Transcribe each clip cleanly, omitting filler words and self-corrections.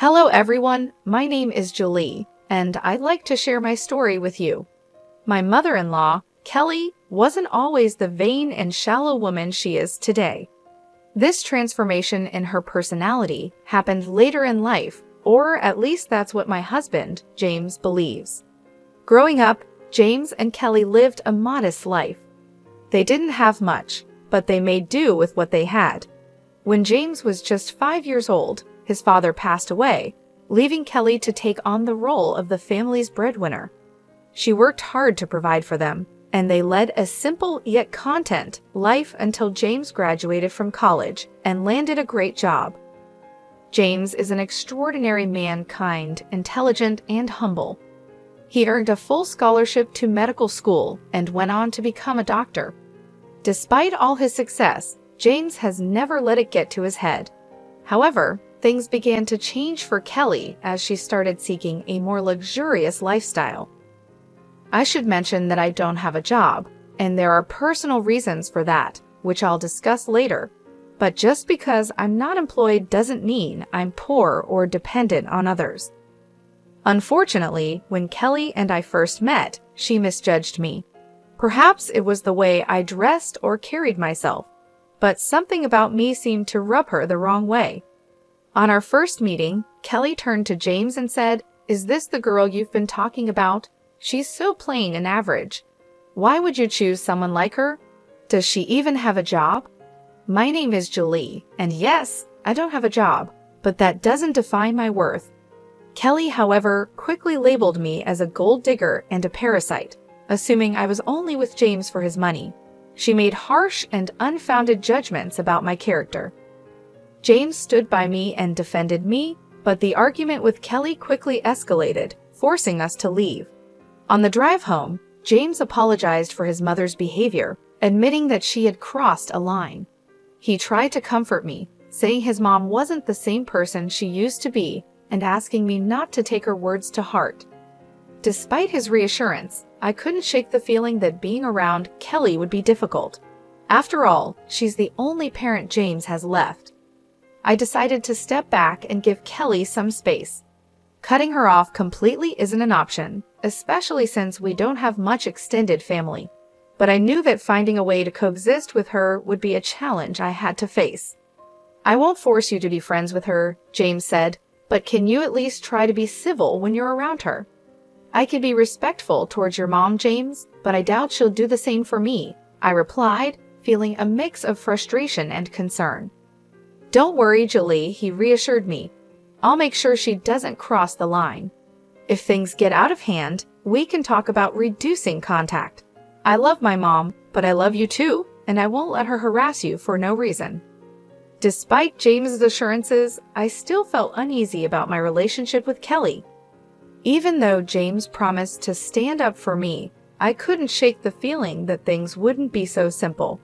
Hello everyone, my name is Julie, and I'd like to share my story with you. My mother-in-law, Kelly, wasn't always the vain and shallow woman she is today. This transformation in her personality happened later in life, or at least that's what my husband, James, believes. Growing up, James and Kelly lived a modest life. They didn't have much, but they made do with what they had. When James was just 5 years old, his father passed away, leaving Kelly to take on the role of the family's breadwinner. She worked hard to provide for them, and they led a simple yet content life until James graduated from college and landed a great job. James is an extraordinary man, kind, intelligent, and humble. He earned a full scholarship to medical school and went on to become a doctor. Despite all his success, James has never let it get to his head. However, things began to change for Kelly as she started seeking a more luxurious lifestyle. I should mention that I don't have a job, and there are personal reasons for that, which I'll discuss later. But just because I'm not employed doesn't mean I'm poor or dependent on others. Unfortunately, when Kelly and I first met, she misjudged me. Perhaps it was the way I dressed or carried myself, but something about me seemed to rub her the wrong way. On our first meeting, Kelly turned to James and said, "Is this the girl you've been talking about? She's so plain and average. Why would you choose someone like her? Does she even have a job?" My name is Julie, and yes, I don't have a job, but that doesn't define my worth. Kelly, however, quickly labeled me as a gold digger and a parasite, assuming I was only with James for his money. She made harsh and unfounded judgments about my character. James stood by me and defended me, but the argument with Kelly quickly escalated, forcing us to leave. On the drive home, James apologized for his mother's behavior, admitting that she had crossed a line. He tried to comfort me, saying his mom wasn't the same person she used to be and asking me not to take her words to heart. Despite his reassurance, I couldn't shake the feeling that being around Kelly would be difficult. After all, she's the only parent James has left. I decided to step back and give Kelly some space. Cutting her off completely isn't an option, especially since we don't have much extended family. But I knew that finding a way to coexist with her would be a challenge I had to face. "I won't force you to be friends with her," James said, "but can you at least try to be civil when you're around her?" "I can be respectful towards your mom, James, but I doubt she'll do the same for me," I replied, feeling a mix of frustration and concern. "Don't worry, Julie," he reassured me. "I'll make sure she doesn't cross the line. If things get out of hand, we can talk about reducing contact. I love my mom, but I love you too, and I won't let her harass you for no reason." Despite James's assurances, I still felt uneasy about my relationship with Kelly. Even though James promised to stand up for me, I couldn't shake the feeling that things wouldn't be so simple.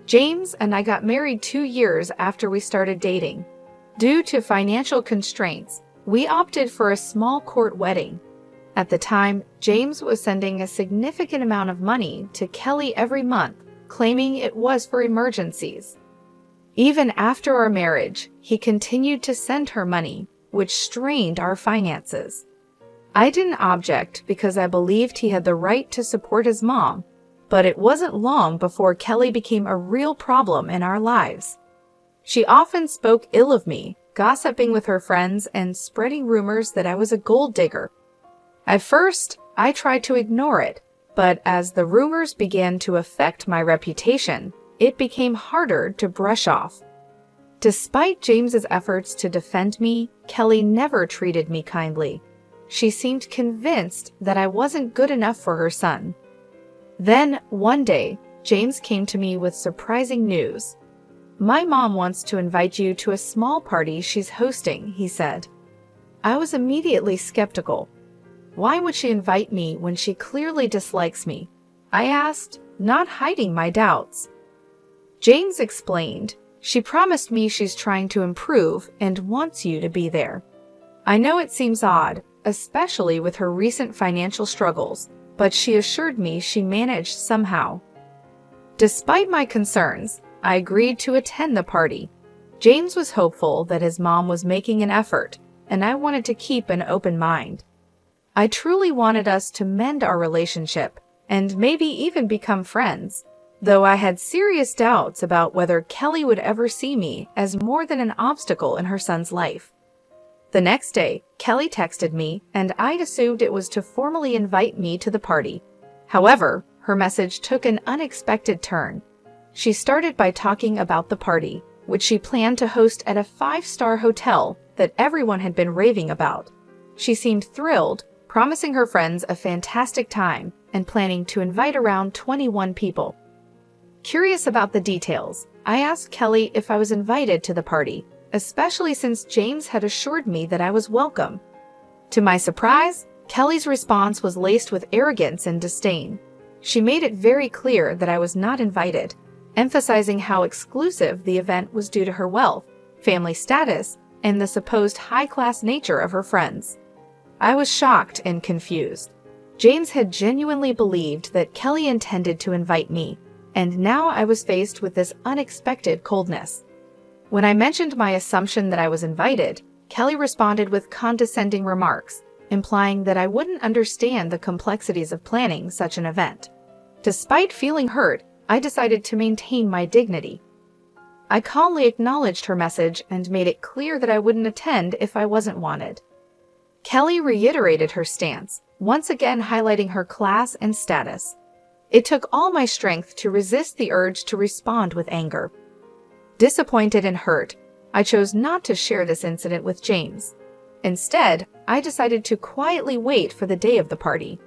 James and I got married 2 years after we started dating. Due to financial constraints, we opted for a small court wedding. At the time, James was sending a significant amount of money to Kelly every month, claiming it was for emergencies. Even after our marriage, he continued to send her money, which strained our finances. I didn't object because I believed he had the right to support his mom, but it wasn't long before Kelly became a real problem in our lives. She often spoke ill of me, gossiping with her friends and spreading rumors that I was a gold digger. At first, I tried to ignore it, but as the rumors began to affect my reputation, it became harder to brush off. Despite James's efforts to defend me, Kelly never treated me kindly. She seemed convinced that I wasn't good enough for her son. Then, one day, James came to me with surprising news. "My mom wants to invite you to a small party she's hosting," he said. I was immediately skeptical. "Why would she invite me when she clearly dislikes me?" I asked, not hiding my doubts. James explained, "She promised me she's trying to improve and wants you to be there." I know it seems odd, especially with her recent financial struggles, but she assured me she managed somehow. Despite my concerns, I agreed to attend the party. James was hopeful that his mom was making an effort, and I wanted to keep an open mind. I truly wanted us to mend our relationship and maybe even become friends, though I had serious doubts about whether Kelly would ever see me as more than an obstacle in her son's life. The next day, Kelly texted me, and I'd assumed it was to formally invite me to the party. However, her message took an unexpected turn. She started by talking about the party, which she planned to host at a 5-star hotel that everyone had been raving about. She seemed thrilled, promising her friends a fantastic time and planning to invite around 21 people. Curious about the details, I asked Kelly if I was invited to the party, especially since James had assured me that I was welcome. To my surprise, Kelly's response was laced with arrogance and disdain. She made it very clear that I was not invited, emphasizing how exclusive the event was due to her wealth, family status, and the supposed high-class nature of her friends. I was shocked and confused. James had genuinely believed that Kelly intended to invite me, and now I was faced with this unexpected coldness. When I mentioned my assumption that I was invited, Kelly responded with condescending remarks, implying that I wouldn't understand the complexities of planning such an event. Despite feeling hurt, I decided to maintain my dignity. I calmly acknowledged her message and made it clear that I wouldn't attend if I wasn't wanted. Kelly reiterated her stance, once again highlighting her class and status. It took all my strength to resist the urge to respond with anger. Disappointed and hurt, I chose not to share this incident with James. Instead, I decided to quietly wait for the day of the party.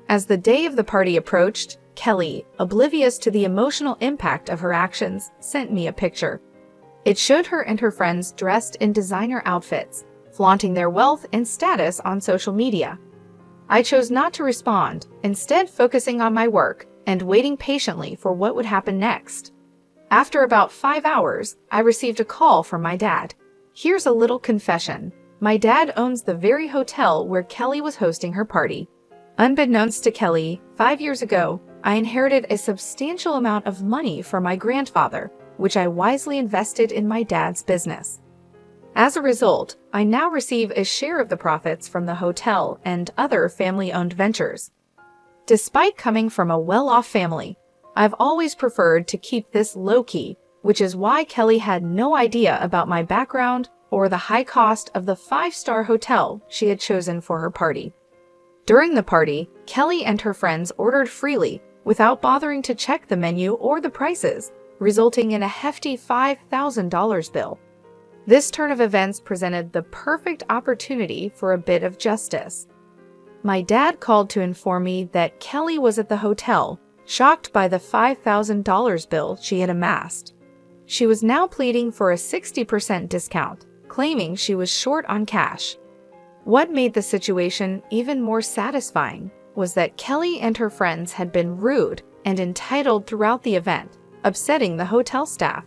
As the day of the party approached, Kelly, oblivious to the emotional impact of her actions, sent me a picture. It showed her and her friends dressed in designer outfits, flaunting their wealth and status on social media. I chose not to respond, instead focusing on my work and waiting patiently for what would happen next. After about 5 hours, I received a call from my dad. Here's a little confession. My dad owns the very hotel where Kelly was hosting her party. Unbeknownst to Kelly, 5 years ago, I inherited a substantial amount of money from my grandfather, which I wisely invested in my dad's business. As a result, I now receive a share of the profits from the hotel and other family-owned ventures. Despite coming from a well-off family, I've always preferred to keep this low-key, which is why Kelly had no idea about my background or the high cost of the 5-star hotel she had chosen for her party. During the party, Kelly and her friends ordered freely without bothering to check the menu or the prices, resulting in a hefty $5,000 bill. This turn of events presented the perfect opportunity for a bit of justice. My dad called to inform me that Kelly was at the hotel, shocked by the $5,000 bill she had amassed. She was now pleading for a 60% discount, claiming she was short on cash. What made the situation even more satisfying was that Kelly and her friends had been rude and entitled throughout the event, upsetting the hotel staff.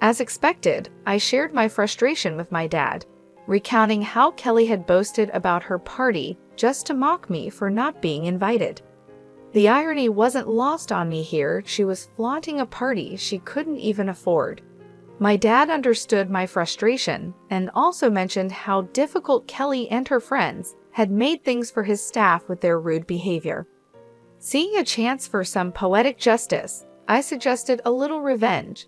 As expected, I shared my frustration with my dad, recounting how Kelly had boasted about her party just to mock me for not being invited. The irony wasn't lost on me here. She was flaunting a party she couldn't even afford. My dad understood my frustration and also mentioned how difficult Kelly and her friends had made things for his staff with their rude behavior. Seeing a chance for some poetic justice, I suggested a little revenge.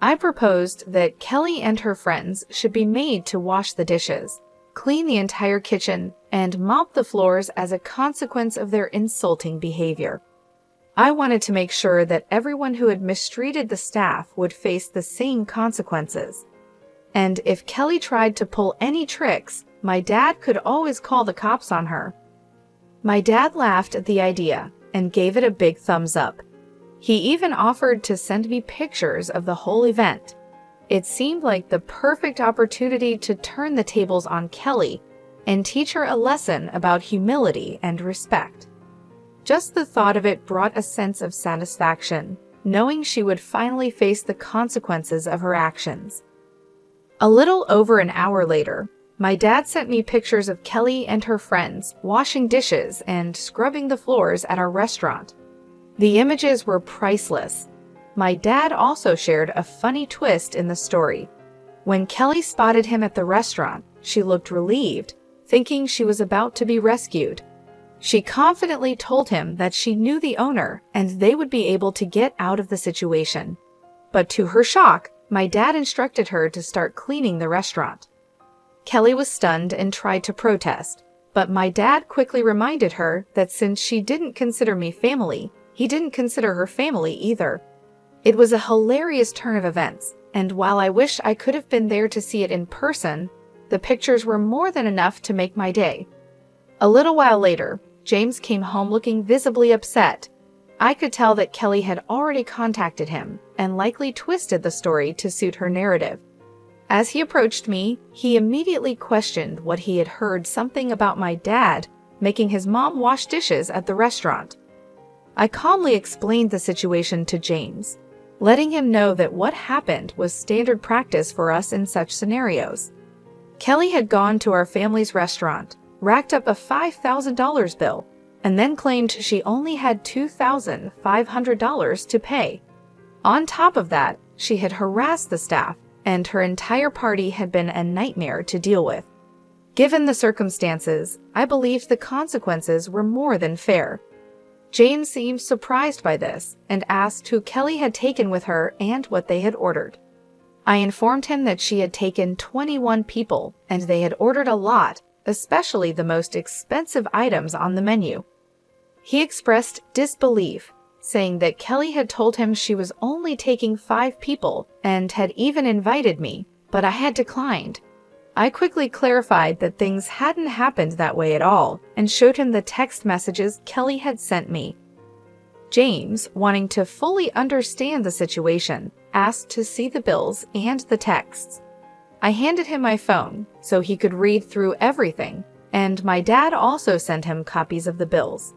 I proposed that Kelly and her friends should be made to wash the dishes, clean the entire kitchen, and mop the floors as a consequence of their insulting behavior. I wanted to make sure that everyone who had mistreated the staff would face the same consequences. And if Kelly tried to pull any tricks, my dad could always call the cops on her. My dad laughed at the idea and gave it a big thumbs up. He even offered to send me pictures of the whole event. It seemed like the perfect opportunity to turn the tables on Kelly and teach her a lesson about humility and respect. Just the thought of it brought a sense of satisfaction, knowing she would finally face the consequences of her actions. A little over an hour later, my dad sent me pictures of Kelly and her friends washing dishes and scrubbing the floors at our restaurant. The images were priceless. My dad also shared a funny twist in the story. When Kelly spotted him at the restaurant, she looked relieved, thinking she was about to be rescued. She confidently told him that she knew the owner and they would be able to get out of the situation. But to her shock, my dad instructed her to start cleaning the restaurant. Kelly was stunned and tried to protest, but my dad quickly reminded her that since she didn't consider me family, he didn't consider her family either. It was a hilarious turn of events, and while I wish I could have been there to see it in person, the pictures were more than enough to make my day. A little while later, James came home looking visibly upset. I could tell that Kelly had already contacted him and likely twisted the story to suit her narrative. As he approached me, he immediately questioned what he had heard something about my dad making his mom wash dishes at the restaurant. I calmly explained the situation to James, letting him know that what happened was standard practice for us in such scenarios. Kelly had gone to our family's restaurant, racked up a $5,000 bill, and then claimed she only had $2,500 to pay. On top of that, she had harassed the staff, and her entire party had been a nightmare to deal with. Given the circumstances, I believed the consequences were more than fair. James seemed surprised by this and asked who Kelly had taken with her and what they had ordered. I informed him that she had taken 21 people and they had ordered a lot, especially the most expensive items on the menu. He expressed disbelief, saying that Kelly had told him she was only taking 5 people and had even invited me, but I had declined. I quickly clarified that things hadn't happened that way at all and showed him the text messages Kelly had sent me. James, wanting to fully understand the situation, asked to see the bills and the texts. I handed him my phone so he could read through everything, and my dad also sent him copies of the bills.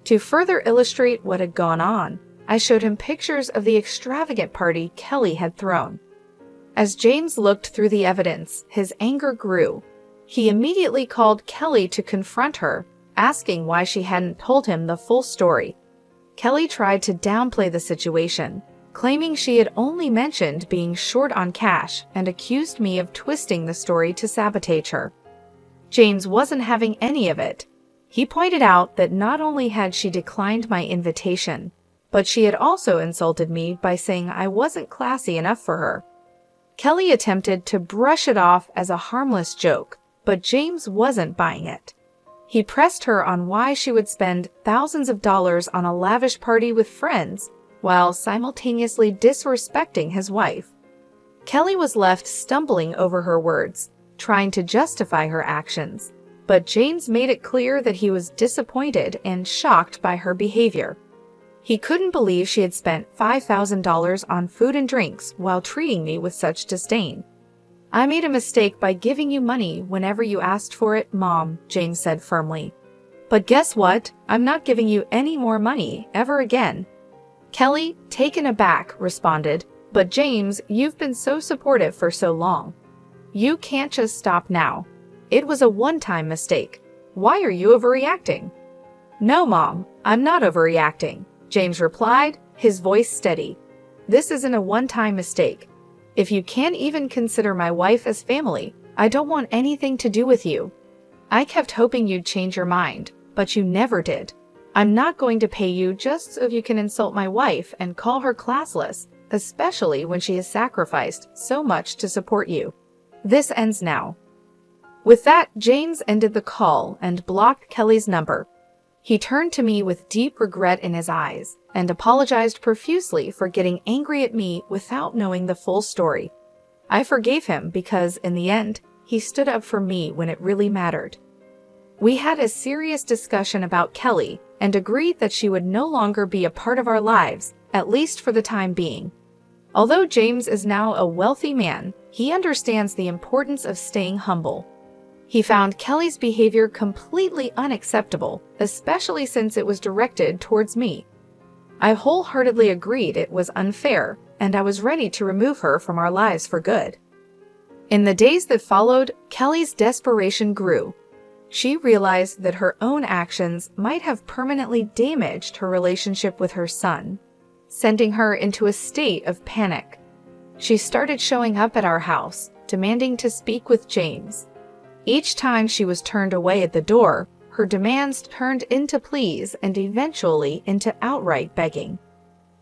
To further illustrate what had gone on, I showed him pictures of the extravagant party Kelly had thrown. As James looked through the evidence, his anger grew. He immediately called Kelly to confront her, asking why she hadn't told him the full story. Kelly tried to downplay the situation, claiming she had only mentioned being short on cash and accused me of twisting the story to sabotage her. James wasn't having any of it. He pointed out that not only had she declined my invitation, but she had also insulted me by saying I wasn't classy enough for her. Kelly attempted to brush it off as a harmless joke, but James wasn't buying it. He pressed her on why she would spend thousands of dollars on a lavish party with friends, while simultaneously disrespecting his wife. Kelly was left stumbling over her words, trying to justify her actions, but James made it clear that he was disappointed and shocked by her behavior. He couldn't believe she had spent $5,000 on food and drinks while treating me with such disdain. "I made a mistake by giving you money whenever you asked for it, Mom," James said firmly. "But guess what? I'm not giving you any more money ever again." Kelly, taken aback, responded, "But James, you've been so supportive for so long. You can't just stop now. It was a one-time mistake. Why are you overreacting?" "No, Mom, I'm not overreacting," James replied, his voice steady. "This isn't a one-time mistake. If you can't even consider my wife as family, I don't want anything to do with you. I kept hoping you'd change your mind, but you never did. I'm not going to pay you just so you can insult my wife and call her classless, especially when she has sacrificed so much to support you. This ends now." With that, James ended the call and blocked Kelly's number. He turned to me with deep regret in his eyes and apologized profusely for getting angry at me without knowing the full story. I forgave him because, in the end, he stood up for me when it really mattered. We had a serious discussion about Kelly and agreed that she would no longer be a part of our lives, at least for the time being. Although James is now a wealthy man, he understands the importance of staying humble. He found Kelly's behavior completely unacceptable, especially since it was directed towards me. I wholeheartedly agreed it was unfair, and I was ready to remove her from our lives for good. In the days that followed, Kelly's desperation grew. She realized that her own actions might have permanently damaged her relationship with her son, sending her into a state of panic. She started showing up at our house, demanding to speak with James. Each time she was turned away at the door, her demands turned into pleas and eventually into outright begging.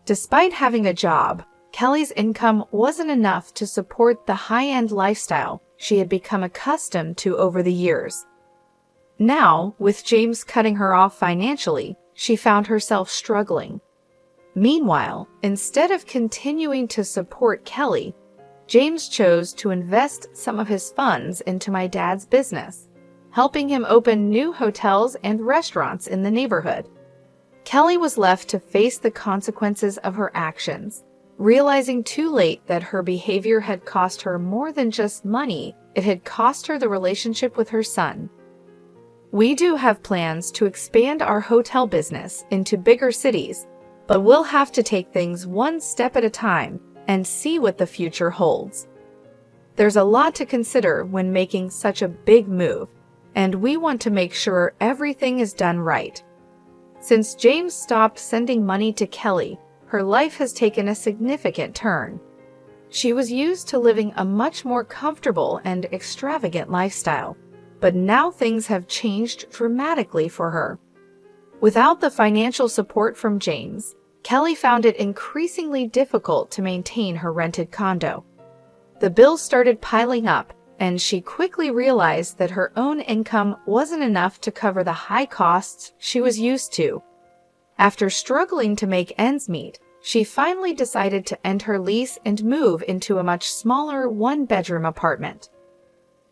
Despite having a job, Kelly's income wasn't enough to support the high-end lifestyle she had become accustomed to over the years. Now, with James cutting her off financially, she found herself struggling. Meanwhile, instead of continuing to support Kelly, James chose to invest some of his funds into my dad's business, helping him open new hotels and restaurants in the neighborhood. Kelly was left to face the consequences of her actions, realizing too late that her behavior had cost her more than just money. It had cost her the relationship with her son. We do have plans to expand our hotel business into bigger cities, but we'll have to take things one step at a time and see what the future holds. There's a lot to consider when making such a big move, and we want to make sure everything is done right. Since James stopped sending money to Kelly, her life has taken a significant turn. She was used to living a much more comfortable and extravagant lifestyle, but now things have changed dramatically for her. Without the financial support from James, Kelly found it increasingly difficult to maintain her rented condo. The bills started piling up, and she quickly realized that her own income wasn't enough to cover the high costs she was used to. After struggling to make ends meet, she finally decided to end her lease and move into a much smaller one-bedroom apartment.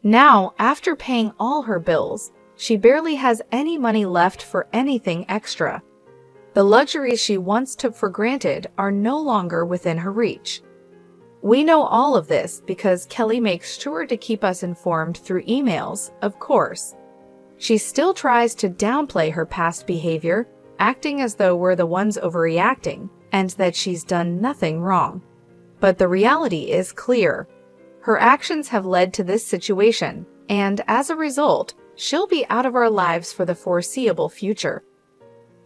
Now, after paying all her bills, she barely has any money left for anything extra. The luxuries she once took for granted are no longer within her reach. We know all of this because Kelly makes sure to keep us informed through emails, of course. She still tries to downplay her past behavior, acting as though we're the ones overreacting and that she's done nothing wrong. But the reality is clear. Her actions have led to this situation, and as a result, she'll be out of our lives for the foreseeable future.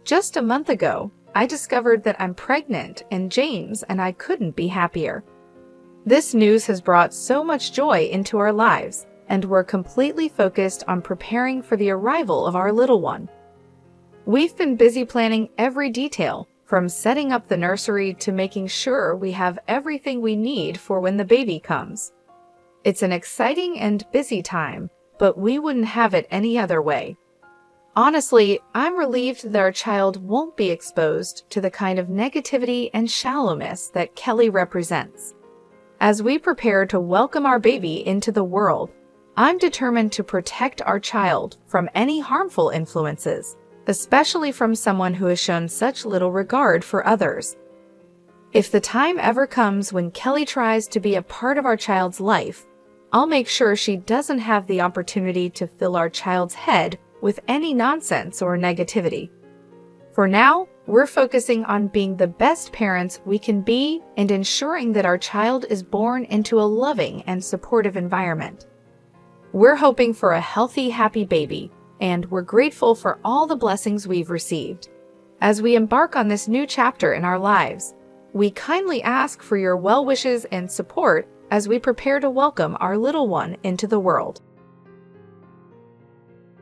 Just a month ago, I discovered that I'm pregnant, and James and I couldn't be happier. This news has brought so much joy into our lives, and we're completely focused on preparing for the arrival of our little one. We've been busy planning every detail, from setting up the nursery to making sure we have everything we need for when the baby comes. It's an exciting and busy time, but we wouldn't have it any other way. Honestly, I'm relieved that our child won't be exposed to the kind of negativity and shallowness that Kelly represents. As we prepare to welcome our baby into the world, I'm determined to protect our child from any harmful influences, especially from someone who has shown such little regard for others. If the time ever comes when Kelly tries to be a part of our child's life, I'll make sure she doesn't have the opportunity to fill our child's head with any nonsense or negativity. For now, we're focusing on being the best parents we can be and ensuring that our child is born into a loving and supportive environment. We're hoping for a healthy, happy baby, and we're grateful for all the blessings we've received. As we embark on this new chapter in our lives, we kindly ask for your well wishes and support as we prepare to welcome our little one into the world.